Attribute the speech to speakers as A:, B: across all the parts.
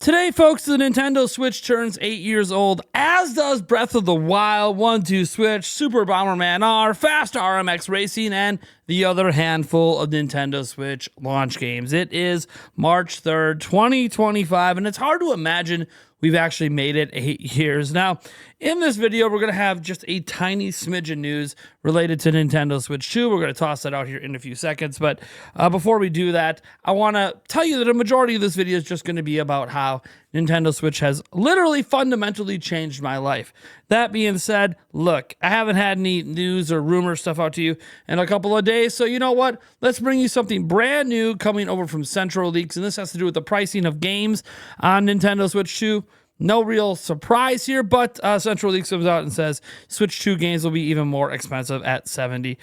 A: Today, folks, the Nintendo Switch turns 8 years old, as does Breath of the Wild, 1-2 Switch, Super Bomberman R, Fast RMX Racing, and the other handful of Nintendo Switch launch games. It is March 3rd, 2025, and it's hard to imagine we've actually made it 8 years. Now, in this video, we're going to have just a tiny smidge of news related to Nintendo Switch 2. We're going to toss that out here in a few seconds, but before we do that, I want to tell you that a majority of this video is just going to be about how Nintendo Switch has literally fundamentally changed my life. That being said, look, I haven't had any news or rumor stuff out to you in a couple of days, so you know what? Let's bring you something brand new coming over from Central Leaks, and this has to do with the pricing of games on Nintendo Switch 2. No real surprise here, but Central Leaks comes out and says Switch 2 games will be even more expensive at $70.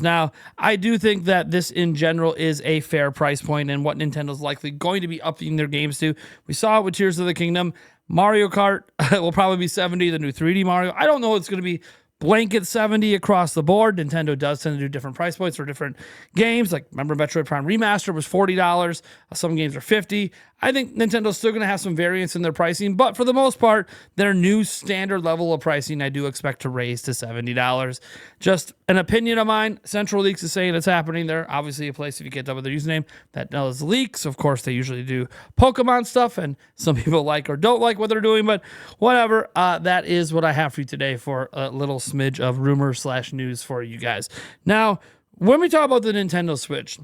A: Now, I do think that this in general is a fair price point and what Nintendo's likely going to be upping their games to. We saw it with Tears of the Kingdom. Mario Kart will probably be $70, the new 3D Mario. I don't know if it's going to be blanket $70 across the board. Nintendo does tend to do different price points for different games. Like, remember Metroid Prime Remaster was $40. Some games are $50. I think Nintendo's still going to have some variance in their pricing, but for the most part, their new standard level of pricing, I do expect to raise to $70. Just an opinion of mine. Central Leaks is saying it's happening. They're obviously a place, if you get done with their username, that does leaks. Of course, they usually do Pokemon stuff, and some people like or don't like what they're doing, but whatever. That is what I have for you today for a little smidge of rumor/news for you guys. Now, when we talk about the Nintendo Switch,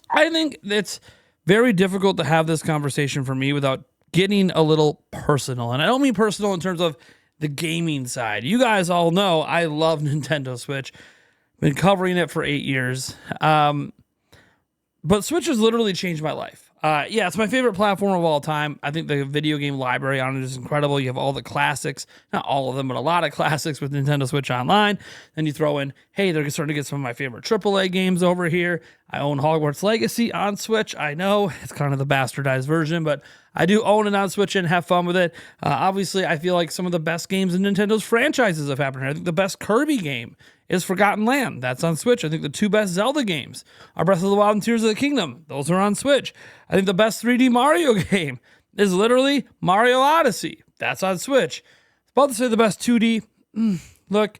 A: I think it's very difficult to have this conversation for me without getting a little personal. And I don't mean personal in terms of the gaming side. You guys all know I love Nintendo Switch. Been covering it for 8 years. But Switch has literally changed my life. Yeah, it's my favorite platform of all time. I think the video game library on it is incredible. You have all the classics, not all of them, but a lot of classics with Nintendo Switch Online. Then you throw in, hey, they're starting to get some of my favorite AAA games over here. I own Hogwarts Legacy on Switch. I know it's kind of the bastardized version, but I do own it on Switch and have fun with it. Obviously, I feel like some of the best games in Nintendo's franchises have happened here. I think the best Kirby game is Forgotten Land. That's on Switch. I think the two best Zelda games are Breath of the Wild and Tears of the Kingdom. Those are on Switch. I think the best 3D Mario game is literally Mario Odyssey. That's on Switch. I was about to say the best 2D. Look,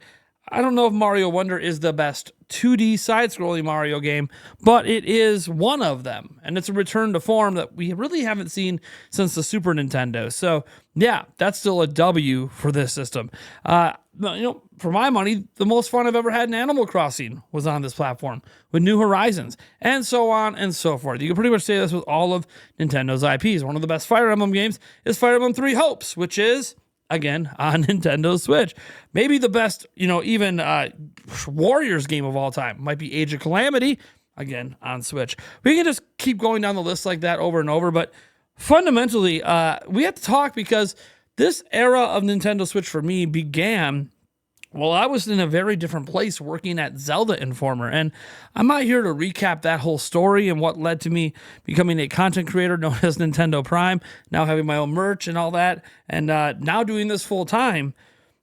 A: I don't know if Mario Wonder is the best 2D side-scrolling Mario game, but it is one of them, and it's a return to form that we really haven't seen since the Super Nintendo. So, yeah, that's still a W for this system. For my money, the most fun I've ever had in Animal Crossing was on this platform with New Horizons, and so on and so forth. You can pretty much say this with all of Nintendo's IPs. One of the best Fire Emblem games is Fire Emblem Three Hopes, which is, again, on Nintendo Switch. Maybe the best, even Warriors game of all time might be Age of Calamity, again, on Switch. We can just keep going down the list like that over and over, but fundamentally, we have to talk because this era of Nintendo Switch for me began while I was in a very different place working at Zelda Informer. And I'm not here to recap that whole story and what led to me becoming a content creator known as Nintendo Prime, now having my own merch and all that, and now doing this full time.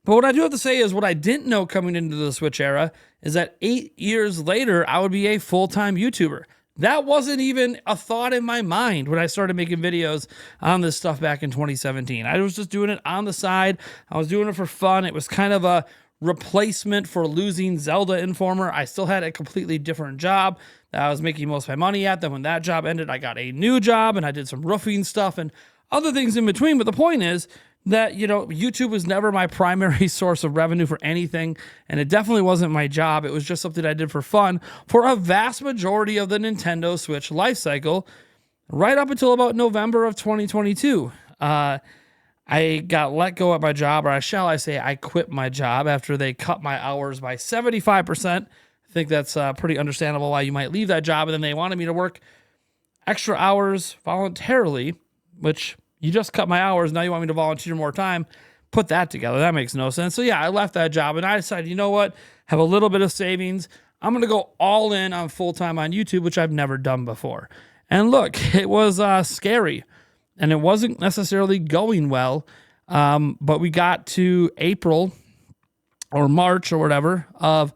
A: But what I do have to say is what I didn't know coming into the Switch era is that 8 years later, I would be a full-time YouTuber. That wasn't even a thought in my mind when I started making videos on this stuff back in 2017. I was just doing it on the side. I was doing it for fun. It was kind of a replacement for losing Zelda Informer. I still had a completely different job that I was making most of my money at. Then when that job ended, I got a new job and I did some roofing stuff and other things in between. But the point is that, YouTube was never my primary source of revenue for anything, and it definitely wasn't my job. It was just something I did for fun for a vast majority of the Nintendo Switch life cycle, right up until about November of 2022. I got let go at my job, or shall I say I quit my job after they cut my hours by 75%. I think that's pretty understandable why you might leave that job, and then they wanted me to work extra hours voluntarily, which you just cut my hours, now you want me to volunteer more time. Put that together. That makes no sense. So yeah, I left that job, and I decided, you know what? Have a little bit of savings. I'm going to go all in on full-time on YouTube, which I've never done before. And look, it was scary. And it wasn't necessarily going well, but we got to April or March or whatever of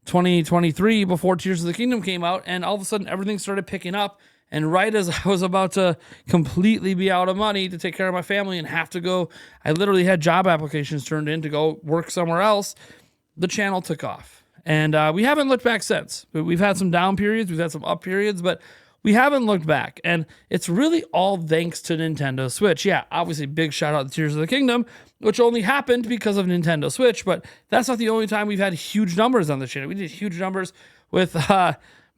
A: 2023 before Tears of the Kingdom came out, and all of a sudden everything started picking up, And right as I was about to completely be out of money to take care of my family and have to go, I literally had job applications turned in to go work somewhere else. The channel took off. And we haven't looked back since. We've had some down periods, we've had some up periods, but we haven't looked back. And it's really all thanks to Nintendo Switch. Yeah, obviously, big shout out to Tears of the Kingdom, which only happened because of Nintendo Switch, but that's not the only time we've had huge numbers on the channel. We did huge numbers with,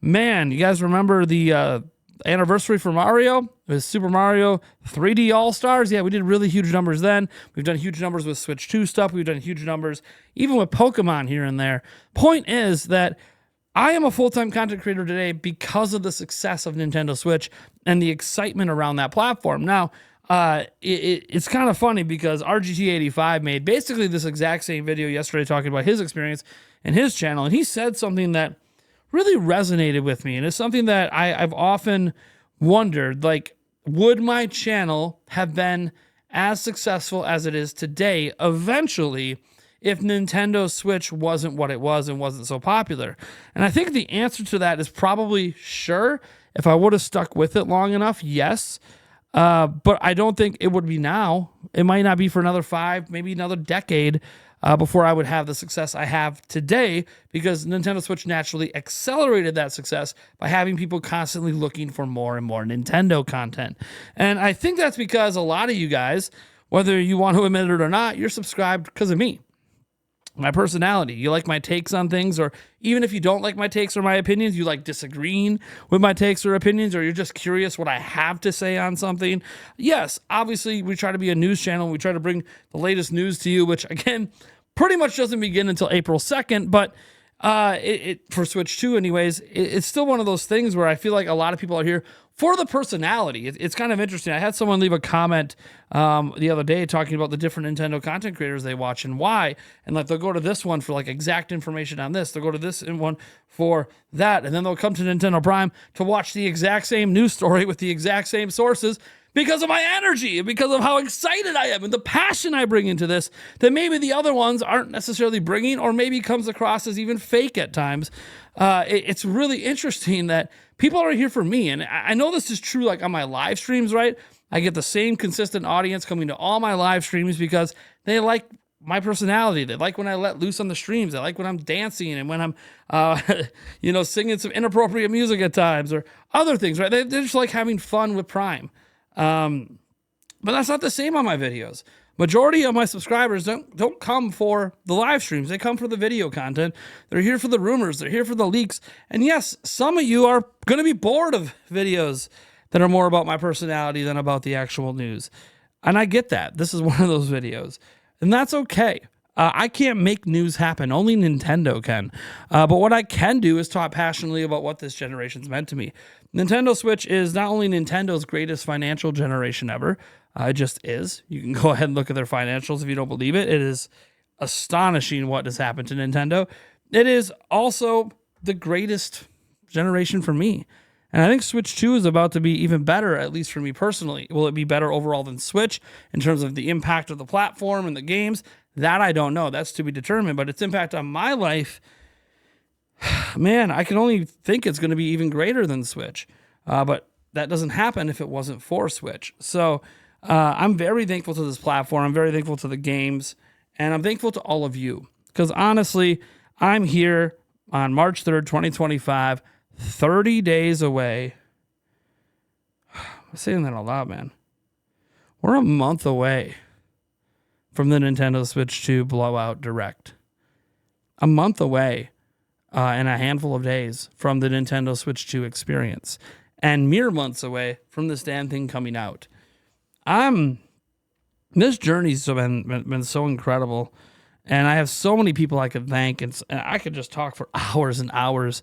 A: man, you guys remember the anniversary for Mario? It was Super Mario 3D All-Stars. Yeah, we did really huge numbers then. We've done huge numbers with Switch 2 stuff. We've done huge numbers even with Pokemon here and there. Point is that I am a full-time content creator today because of the success of Nintendo Switch and the excitement around that platform. Now, it's kind of funny because RGT85 made basically this exact same video yesterday talking about his experience and his channel, and he said something that really resonated with me, and it's something that I've often wondered, like, would my channel have been as successful as it is today eventually if Nintendo Switch wasn't what it was and wasn't so popular? And I think the answer to that is probably sure. If I would have stuck with it long enough, yes. But I don't think it would be now. It might not be for another 5, maybe another decade before I would have the success I have today, because Nintendo Switch naturally accelerated that success by having people constantly looking for more and more Nintendo content. And I think that's because a lot of you guys, whether you want to admit it or not, you're subscribed because of me. My personality. You like my takes on things, or even if you don't like my takes or my opinions, you like disagreeing with my takes or opinions, or you're just curious what I have to say on something. Yes, obviously, we try to be a news channel. We try to bring the latest news to you, which, again, pretty much doesn't begin until April 2nd, but for Switch 2 anyways, it's still one of those things where I feel like a lot of people are here for the personality. It's kind of interesting. I had someone leave a comment the other day talking about the different Nintendo content creators they watch and why. And like, they'll go to this one for like exact information on this. They'll go to this one for that. And then they'll come to Nintendo Prime to watch the exact same news story with the exact same sources because of my energy and because of how excited I am and the passion I bring into this that maybe the other ones aren't necessarily bringing, or maybe comes across as even fake at times. It's really interesting that people are here for me. And I know this is true, like on my live streams, right? I get the same consistent audience coming to all my live streams because they like my personality. They like when I let loose on the streams. They like when I'm dancing and when I'm, singing some inappropriate music at times or other things, right? They're just like having fun with Prime. But that's not the same on my videos. Majority of my subscribers don't come for the live streams. They come for the video content. They're here for the rumors. They're here for the leaks. And yes, some of you are going to be bored of videos that are more about my personality than about the actual news. And I get that. This is one of those videos. And that's okay. I can't make news happen. Only Nintendo can. But what I can do is talk passionately about what this generation's meant to me. Nintendo Switch is not only Nintendo's greatest financial generation ever, it just is. You can go ahead and look at their financials if you don't believe it. It is astonishing what has happened to Nintendo. It is also the greatest generation for me. And I think Switch 2 is about to be even better, at least for me personally. Will it be better overall than Switch in terms of the impact of the platform and the games? That I don't know. That's to be determined. But its impact on my life, man, I can only think it's going to be even greater than Switch. But that doesn't happen if it wasn't for Switch. So I'm very thankful to this platform. I'm very thankful to the games. And I'm thankful to all of you. Because honestly, I'm here on March 3rd, 2025, 30 days away. I'm saying that a lot, man. We're a month away from the Nintendo Switch 2 Blowout Direct. A month away and a handful of days from the Nintendo Switch 2 experience. And mere months away from this damn thing coming out. This journey's been so incredible. And I have so many people I could thank. And I could just talk for hours and hours.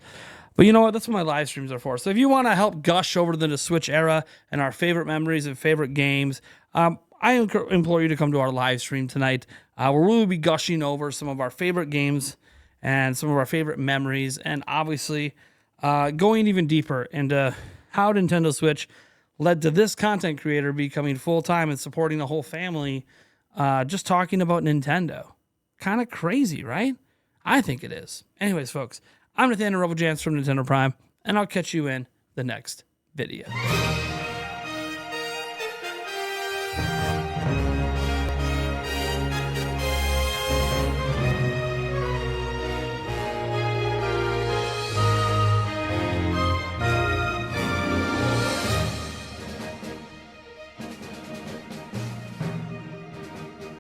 A: But you know what? That's what my live streams are for. So if you want to help gush over the Switch era and our favorite memories and favorite games, I implore you to come to our live stream tonight, where we will be gushing over some of our favorite games and some of our favorite memories, and obviously going even deeper into how Nintendo Switch led to this content creator becoming full-time and supporting the whole family, just talking about Nintendo. Kind of crazy, right? I think it is. Anyways, folks, I'm Nathaniel Rebel Jans from Nintendo Prime, and I'll catch you in the next video.